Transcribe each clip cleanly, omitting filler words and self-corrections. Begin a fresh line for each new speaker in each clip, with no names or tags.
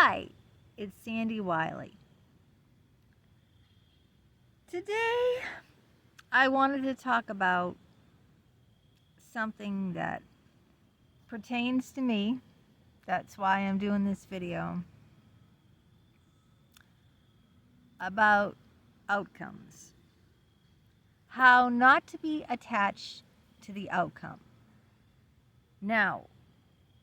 Hi, it's Sandy Wiley. Today, I wanted to talk about something that pertains to me. That's why I'm doing this video. About outcomes. How not to be attached to the outcome. Now,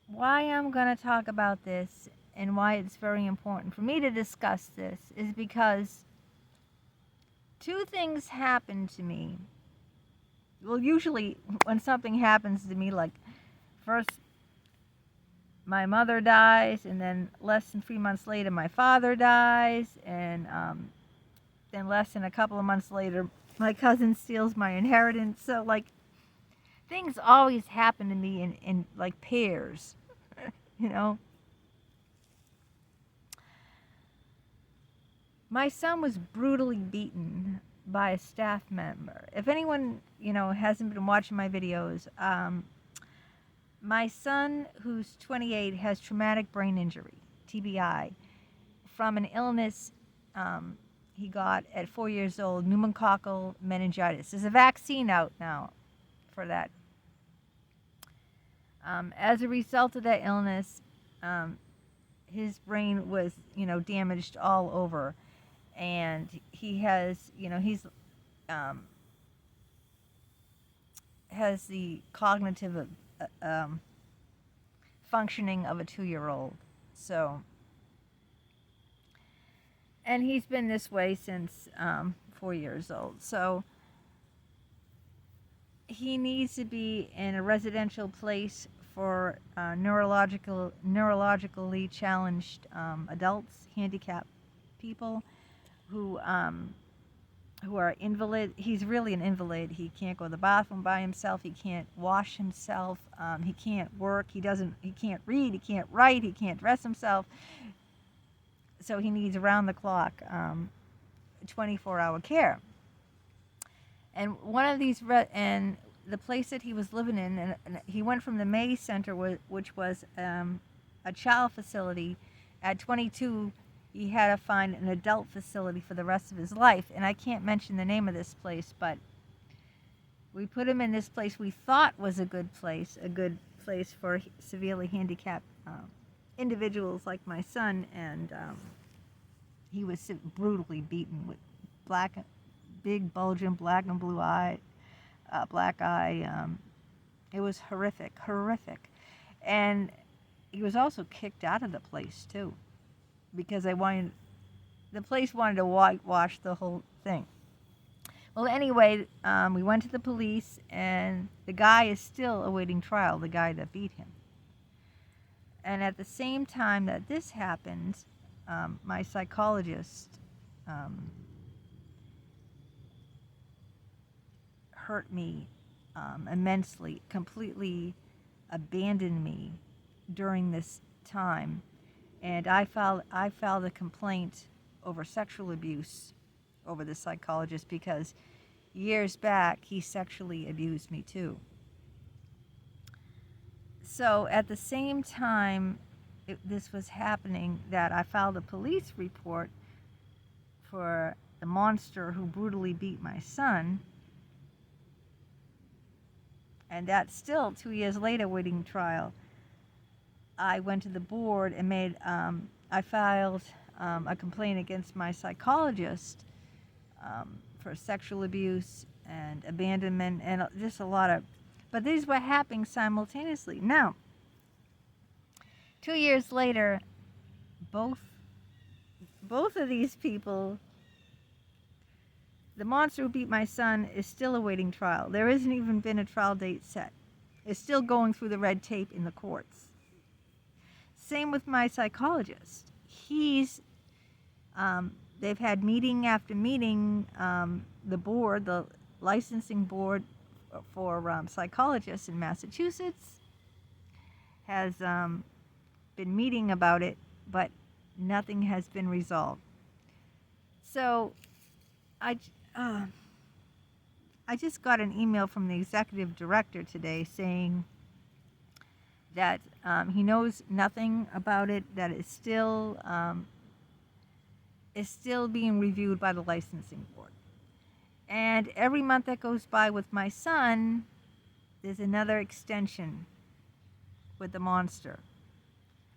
why I'm going to talk about this and why it's very important for me to discuss this is because two things happened to me. Well, usually when something happens to me, like first my mother dies, and then less than 3 months later my father dies, and then less than a couple of months later my cousin steals my inheritance. So like things always happen to me in like pairs, you know. My son was brutally beaten by a staff member. If anyone, hasn't been watching my videos, my son, who's 28, has traumatic brain injury, TBI, from an illness he got at 4 years old, pneumococcal meningitis. There's a vaccine out now for that. As a result of that illness, his brain was, damaged all over. And he has, has the cognitive functioning of a 2-year-old. So, and he's been this way since 4 years old. So he needs to be in a residential place for neurologically challenged adults, handicapped people who are invalid. He's really an invalid. He can't go to the bathroom by himself. He can't wash himself. He can't work. He can't read. He can't write. He can't dress himself. So he needs around the clock 24-hour care. And one of these and the place that he was living in, and he went from the May Center, which was a child facility. At 22, he had to find an adult facility for the rest of his life. And I can't mention the name of this place, but we put him in this place we thought was a good place for severely handicapped individuals like my son. And he was brutally beaten with big bulging black and blue black eye. It was horrific. And he was also kicked out of the place too, because the place wanted to whitewash the whole thing. Well, anyway, we went to the police, and the guy is still awaiting trial, the guy that beat him. And at the same time that this happened, my psychologist hurt me immensely, completely abandoned me during this time. And I filed a complaint over sexual abuse over the psychologist, because years back he sexually abused me too. So at the same time this was happening, that I filed a police report for the monster who brutally beat my son. And that's still 2 years later waiting trial. I went to the board and I filed a complaint against my psychologist for sexual abuse and abandonment, and just a lot of, but these were happening simultaneously. Now, 2 years later, both of these people, the monster who beat my son is still awaiting trial. There hasn't even been a trial date set. It's still going through the red tape in the courts. Same with my psychologist. They've had meeting after meeting. The licensing board for psychologists in Massachusetts has been meeting about it, but nothing has been resolved. So I just got an email from the executive director today saying that he knows nothing about it, that is still being reviewed by the licensing board. And every month that goes by with my son, there's another extension with the monster.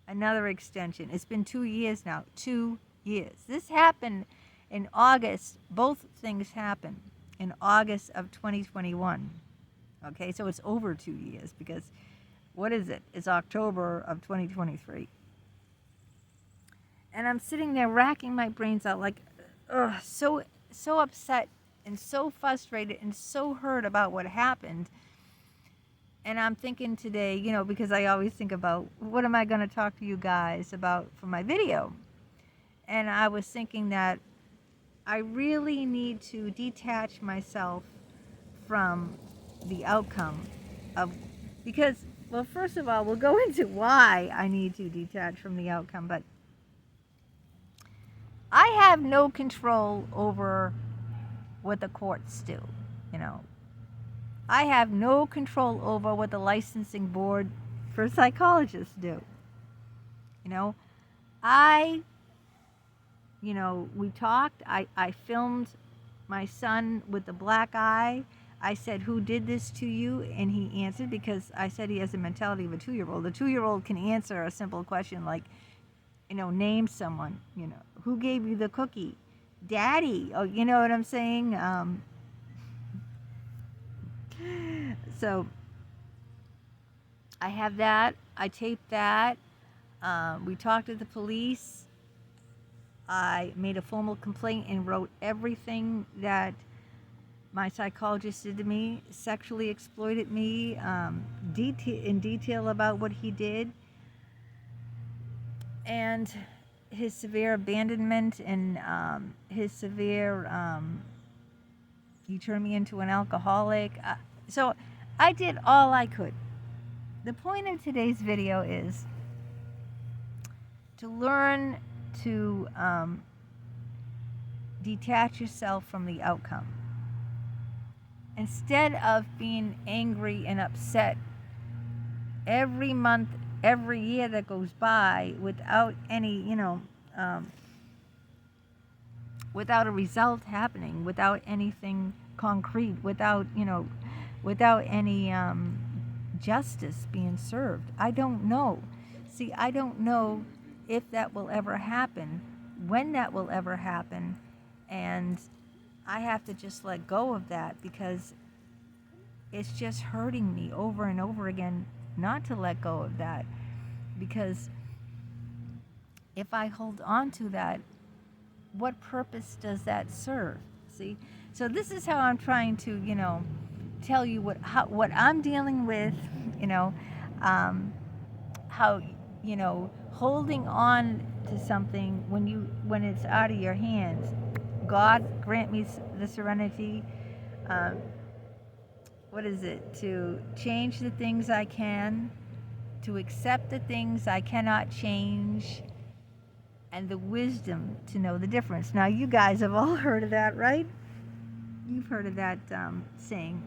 Another extension. It's been 2 years now. 2 years. This happened in August. Both things happened in August of 2021. Okay, so it's over 2 years because what is it? It's October of 2023. And I'm sitting there racking my brains out like, so upset and so frustrated and so hurt about what happened. And I'm thinking today, because I always think about what am I going to talk to you guys about for my video. And I was thinking that I really need to detach myself from the outcome of, because, well, first of all, we'll go into why I need to detach from the outcome, but I have no control over what the courts do, I have no control over what the licensing board for psychologists do. We talked, I filmed my son with the black eye. I said, who did this to you? And he answered, because I said he has the mentality of a 2-year-old. A 2-year-old can answer a simple question like, name someone, who gave you the cookie? Daddy. Oh, you know what I'm saying? So I have that. I taped that. We talked to the police. I made a formal complaint and wrote everything that my psychologist did to me, sexually exploited me, in detail about what he did, and his severe abandonment and his severe, he turned me into an alcoholic. So I did all I could. The point of today's video is to learn to detach yourself from the outcome. Instead of being angry and upset every month, every year that goes by without any, without a result happening, without anything concrete, without any justice being served. I don't know. See, I don't know if that will ever happen, when that will ever happen, and I have to just let go of that because it's just hurting me over and over again not to let go of that, because if I hold on to that, what purpose does that serve? See, so this is how I'm trying to tell you what I'm dealing with, how holding on to something when it's out of your hands. God grant me the serenity, to change the things I can, to accept the things I cannot change, and the wisdom to know the difference. Now, you guys have all heard of that, right? You've heard of that saying.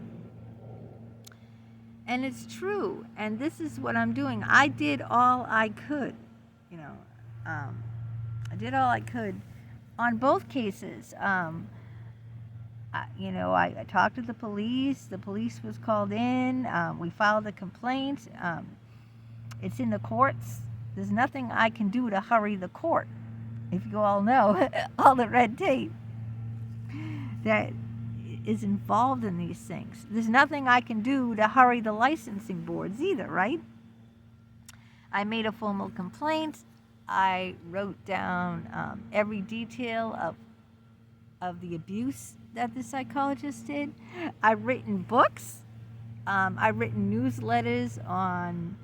And it's true. And this is what I'm doing. I did all I could. I did all I could on both cases. I talked to the police. The police was called in. We filed a complaint. It's in the courts. There's nothing I can do to hurry the court. If you all know all the red tape that is involved in these things. There's nothing I can do to hurry the licensing boards either, right? I made a formal complaint. I wrote down every detail of the abuse that the psychologist did. I've written books. I've written newsletters on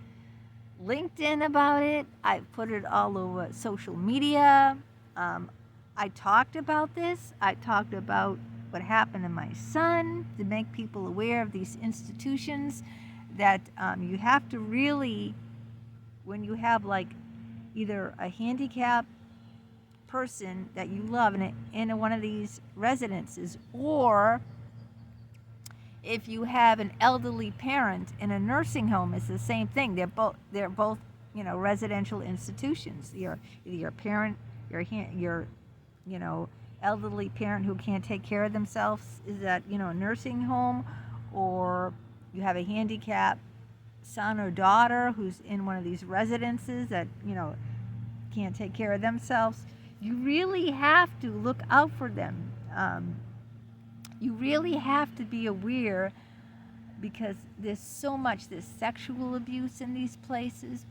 LinkedIn about it. I put it all over social media. I talked about this. I talked about what happened to my son to make people aware of these institutions that you have to really, when you have like either a handicapped person that you love in one of these residences, or If you have an elderly parent in a nursing home, it's the same thing. They're both residential institutions. Your parent, your you know elderly parent who can't take care of themselves is at a nursing home, or you have a handicapped son or daughter who's in one of these residences that can't take care of themselves. You really have to look out for them. You really have to be aware, because there's so much, there's sexual abuse in these places.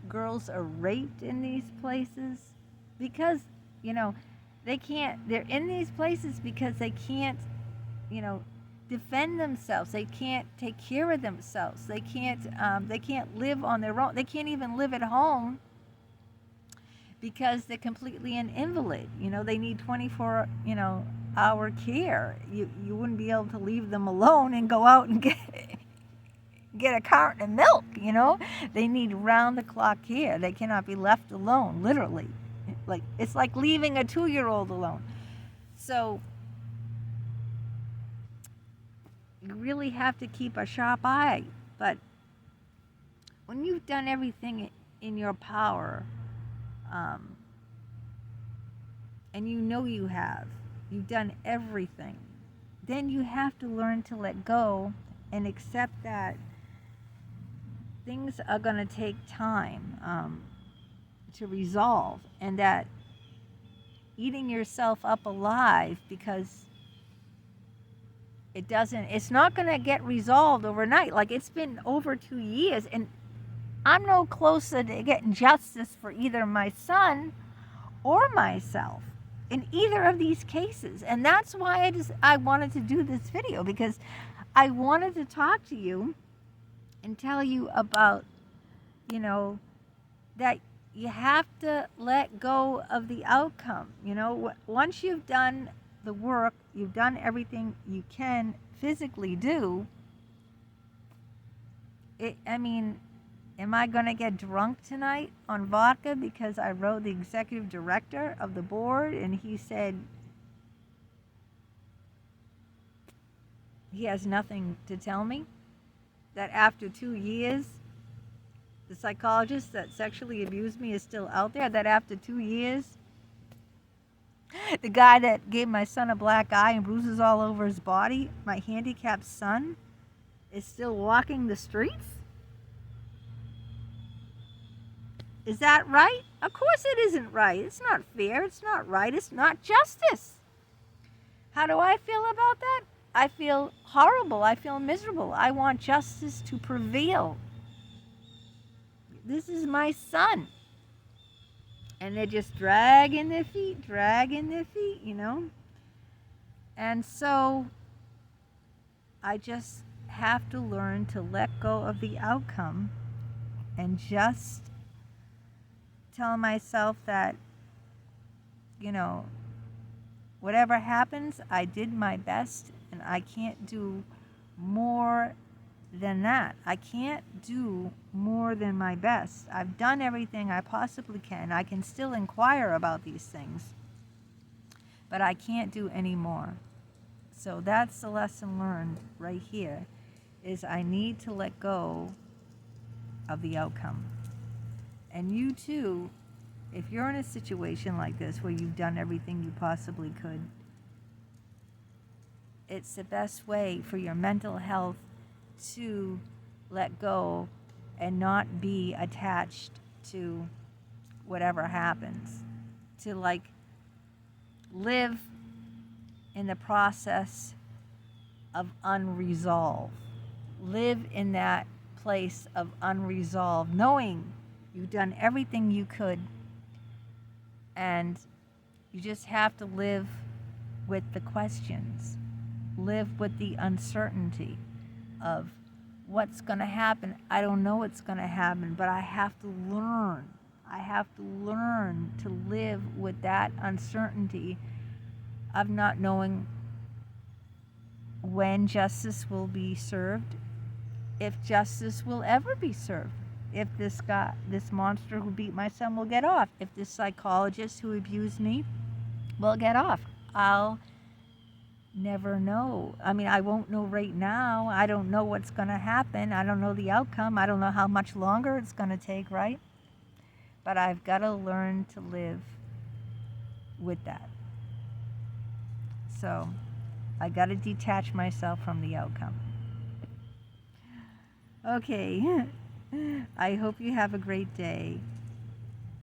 Girls are raped in these places because they're in these places because they can't defend themselves. They can't take care of themselves. They can't live on their own. They can't even live at home because they're completely an invalid. They need 24 hour care. You wouldn't be able to leave them alone and go out and get a carton of milk. They need round the clock care. They cannot be left alone, literally. It's like leaving a 2-year-old alone. So you really have to keep a sharp eye. But when you've done everything in your power, and you've done everything, then you have to learn to let go and accept that things are going to take time to resolve, and that eating yourself up alive because it's not going to get resolved overnight. Like, it's been over 2 years, and I'm no closer to getting justice for either my son or myself in either of these cases. And that's why I wanted to do this video, because I wanted to talk to you and tell you about, that you have to let go of the outcome. Once you've done the work, you've done everything you can physically do. Am I going to get drunk tonight on vodka because I wrote the executive director of the board and he said he has nothing to tell me? That after 2 years, the psychologist that sexually abused me is still out there? That after 2 years, the guy that gave my son a black eye and bruises all over his body, my handicapped son, is still walking the streets? Is that right? Of course it isn't right. It's not fair. It's not right. It's not justice. How do I feel about that? I feel horrible. I feel miserable. I want justice to prevail. This is my son. And they're just dragging their feet, And so I just have to learn to let go of the outcome and just tell myself that, whatever happens, I did my best, and I can't do more than that. I can't do more than my best. I've done everything I possibly can. I can still inquire about these things, but I can't do any more. So that's the lesson learned right here, is I need to let go of the outcome. And you too, if you're in a situation like this where you've done everything you possibly could, it's the best way for your mental health to let go and not be attached to whatever happens. To live in the process of unresolved. Live in that place of unresolved, knowing you've done everything you could, and you just have to live with the questions, live with the uncertainty of what's going to happen. I don't know what's going to happen, but I have to learn. I have to learn to live with that uncertainty of not knowing when justice will be served, if justice will ever be served, if this monster who beat my son will get off, if this psychologist who abused me will get off. I'll never know. I mean, I won't know right now. I don't know what's going to happen. I don't know the outcome. I don't know how much longer it's going to take, right? But I've got to learn to live with that. So I got to detach myself from the outcome. Okay. I hope you have a great day.